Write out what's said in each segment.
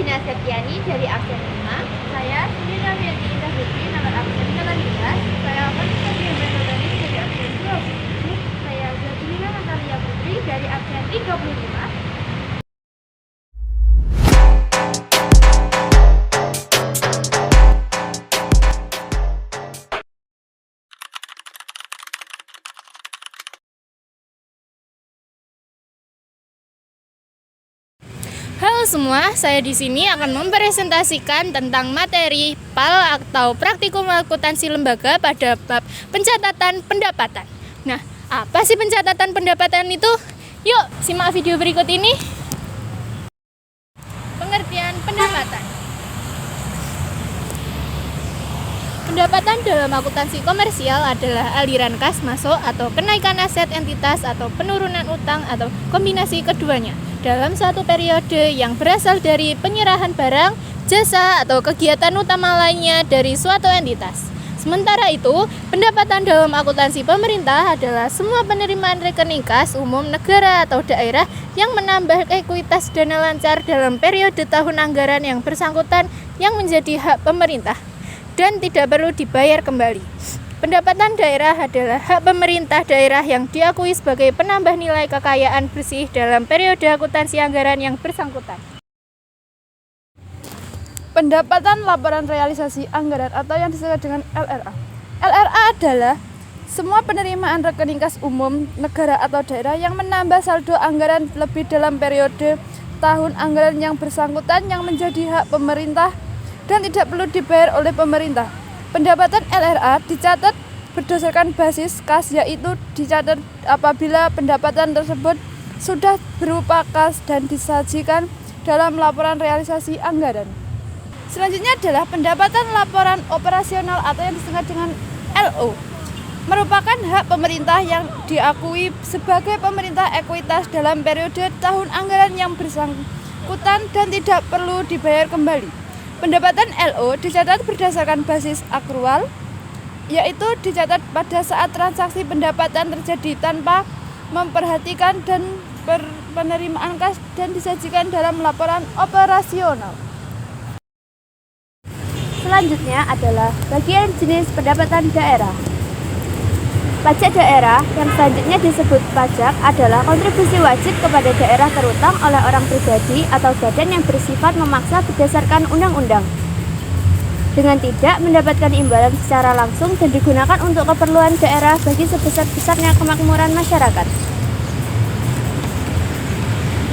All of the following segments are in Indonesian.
Gina Septiani dari absen 5. Saya Siti Rafiati Indah Putri, nomor absen 18. Saya Vanessa Diana Nurani dari absen 27. Saya Zabrina Natalia Putri dari absen 35. Halo semua, saya di sini akan mempresentasikan tentang materi PAL atau Praktikum Akuntansi Lembaga pada bab pencatatan pendapatan. Nah, apa sih pencatatan pendapatan itu? Yuk, simak video berikut ini. Pengertian pendapatan. Pendapatan dalam akuntansi komersial adalah aliran kas masuk atau kenaikan aset entitas atau penurunan utang atau kombinasi keduanya dalam suatu periode yang berasal dari penyerahan barang, jasa, atau kegiatan utama lainnya dari suatu entitas. Sementara itu, pendapatan dalam akuntansi pemerintah adalah semua penerimaan rekening kas umum negara atau daerah yang menambah ekuitas dana lancar dalam periode tahun anggaran yang bersangkutan yang menjadi hak pemerintah dan tidak perlu dibayar kembali. Pendapatan daerah adalah hak pemerintah daerah yang diakui sebagai penambah nilai kekayaan bersih dalam periode akuntansi anggaran yang bersangkutan. Pendapatan laporan realisasi anggaran atau yang disebut dengan LRA. LRA adalah semua penerimaan rekening kas umum negara atau daerah yang menambah saldo anggaran lebih dalam periode tahun anggaran yang bersangkutan yang menjadi hak pemerintah dan tidak perlu dibayar oleh pemerintah. Pendapatan LRA dicatat berdasarkan basis kas, yaitu dicatat apabila pendapatan tersebut sudah berupa kas dan disajikan dalam laporan realisasi anggaran. Selanjutnya adalah pendapatan laporan operasional atau yang disebut dengan LO. Merupakan hak pemerintah yang diakui sebagai pemerintah ekuitas dalam periode tahun anggaran yang bersangkutan dan tidak perlu dibayar kembali. Pendapatan LO dicatat berdasarkan basis akrual, yaitu dicatat pada saat transaksi pendapatan terjadi tanpa memperhatikan dan penerimaan kas dan disajikan dalam laporan operasional. Selanjutnya adalah bagian jenis pendapatan daerah. Pajak daerah yang selanjutnya disebut pajak adalah kontribusi wajib kepada daerah terutang oleh orang pribadi atau badan yang bersifat memaksa berdasarkan undang-undang dengan tidak mendapatkan imbalan secara langsung dan digunakan untuk keperluan daerah bagi sebesar-besarnya kemakmuran masyarakat.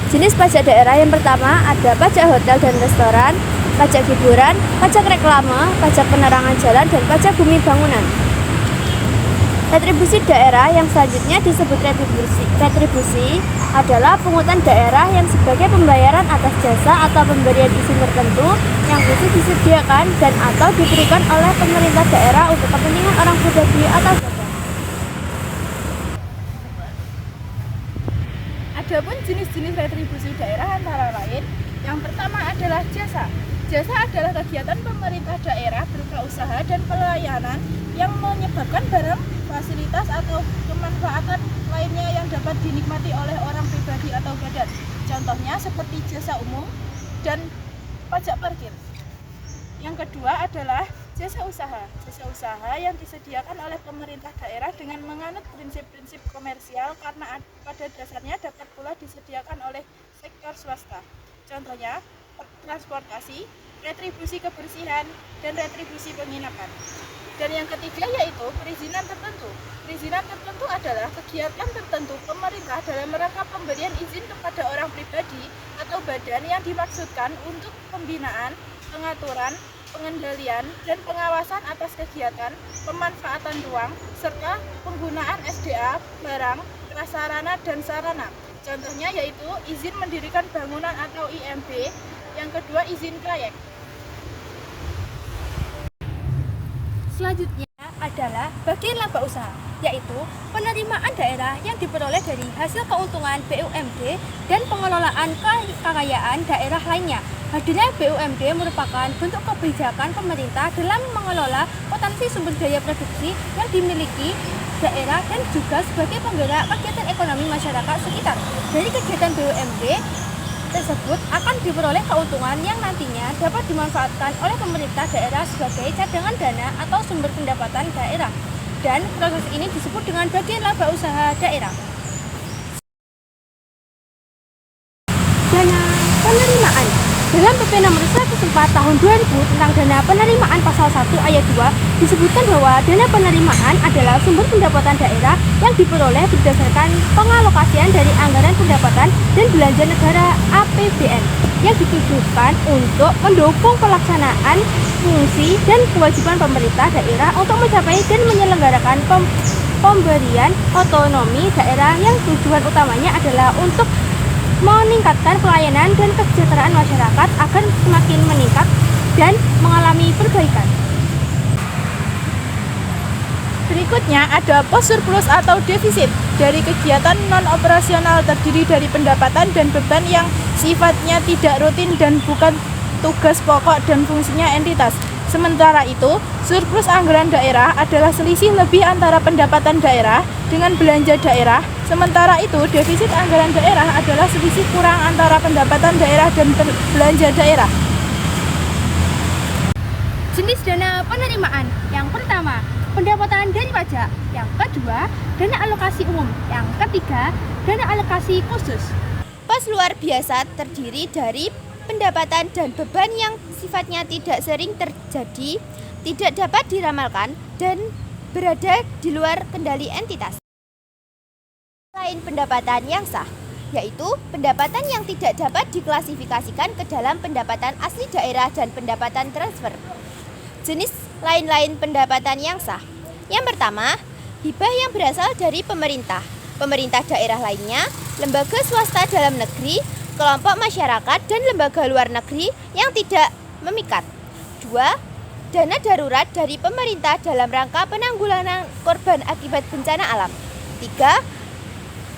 Jenis pajak daerah yang pertama ada pajak hotel dan restoran, pajak hiburan, pajak reklame, pajak penerangan jalan, dan pajak bumi bangunan. Retribusi daerah yang selanjutnya disebut retribusi adalah pungutan daerah yang sebagai pembayaran atas jasa atau pemberian izin tertentu yang khusus disediakan dan atau diberikan oleh pemerintah daerah untuk kepentingan orang pribadi atau badan. Adapun jenis-jenis retribusi daerah antara lain, yang pertama adalah jasa. Jasa adalah kegiatan pemerintah daerah berupa usaha dan pelayanan yang menyebabkan barang, fasilitas, atau kemanfaatan lainnya yang dapat dinikmati oleh orang pribadi atau badan. Contohnya seperti jasa umum dan pajak parkir. Yang kedua adalah jasa usaha. Jasa usaha yang disediakan oleh pemerintah daerah dengan menganut prinsip-prinsip komersial karena pada dasarnya dapat pula disediakan oleh sektor swasta. Contohnya transportasi, retribusi kebersihan, dan retribusi penginapan. Dan yang ketiga yaitu perizinan tertentu. Perizinan tertentu adalah kegiatan tertentu pemerintah dalam rangka pemberian izin kepada orang pribadi atau badan yang dimaksudkan untuk pembinaan, pengaturan, pengendalian, dan pengawasan atas kegiatan, pemanfaatan ruang, serta penggunaan SDA, barang, prasarana, dan sarana. Contohnya yaitu izin mendirikan bangunan atau IMB, yang kedua izin trayek. Selanjutnya adalah bagian laba usaha, yaitu penerimaan daerah yang diperoleh dari hasil keuntungan BUMD dan pengelolaan kekayaan daerah lainnya. Hadirnya BUMD merupakan bentuk kebijakan pemerintah dalam mengelola potensi sumber daya produksi yang dimiliki daerah dan juga sebagai penggerak kegiatan ekonomi masyarakat sekitar. Dari kegiatan BUMD tersebut akan diperoleh keuntungan yang nantinya dapat dimanfaatkan oleh pemerintah daerah sebagai cadangan dana atau sumber pendapatan daerah. Dan proses ini disebut dengan bagian laba usaha daerah. Dana penerimaan. Dalam PP nomor 104 tahun 2000 tentang dana penerimaan pasal 1 ayat 2 disebutkan bahwa dana penerimaan adalah sumber pendapatan daerah yang diperoleh berdasarkan pengalokasian dari anggaran pendapatan dan belanja negara APBN yang ditujukan untuk mendukung pelaksanaan fungsi dan kewajiban pemerintah daerah untuk mencapai dan menyelenggarakan pemberian otonomi daerah yang tujuan utamanya adalah untuk meningkatkan pelayanan dan kesejahteraan masyarakat agar semakin meningkat dan mengalami perbaikan. Berikutnya ada pos surplus atau defisit. Dari kegiatan non-operasional terdiri dari pendapatan dan beban yang sifatnya tidak rutin dan bukan tugas pokok dan fungsinya entitas. Sementara itu, surplus anggaran daerah adalah selisih lebih antara pendapatan daerah dengan belanja daerah. Sementara itu, defisit anggaran daerah adalah selisih kurang antara pendapatan daerah dan belanja daerah. Jenis dana penerimaan. Yang pertama, pendapatan dari pajak. Yang kedua, dana alokasi umum. Yang ketiga, dana alokasi khusus. Pos luar biasa terdiri dari pendapatan dan beban yang sifatnya tidak sering terjadi, tidak dapat diramalkan, dan berada di luar kendali entitas. Selain pendapatan yang sah, yaitu pendapatan yang tidak dapat diklasifikasikan ke dalam pendapatan asli daerah dan pendapatan transfer. Jenis lain-lain pendapatan yang sah. Yang pertama, hibah yang berasal dari pemerintah daerah lainnya, lembaga swasta dalam negeri, kelompok masyarakat, dan lembaga luar negeri yang tidak memikat. 2. Dana darurat dari pemerintah dalam rangka penanggulangan korban akibat bencana alam. 3.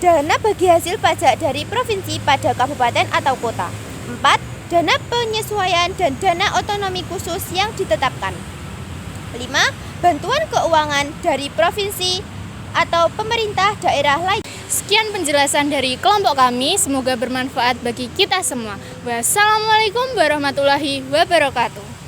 Dana bagi hasil pajak dari provinsi pada kabupaten atau kota. 4. Dana penyesuaian dan dana otonomi khusus yang ditetapkan. 5. Bantuan keuangan dari provinsi atau pemerintah daerah lain. Sekian penjelasan dari kelompok kami, semoga bermanfaat bagi kita semua. Wassalamualaikum warahmatullahi wabarakatuh.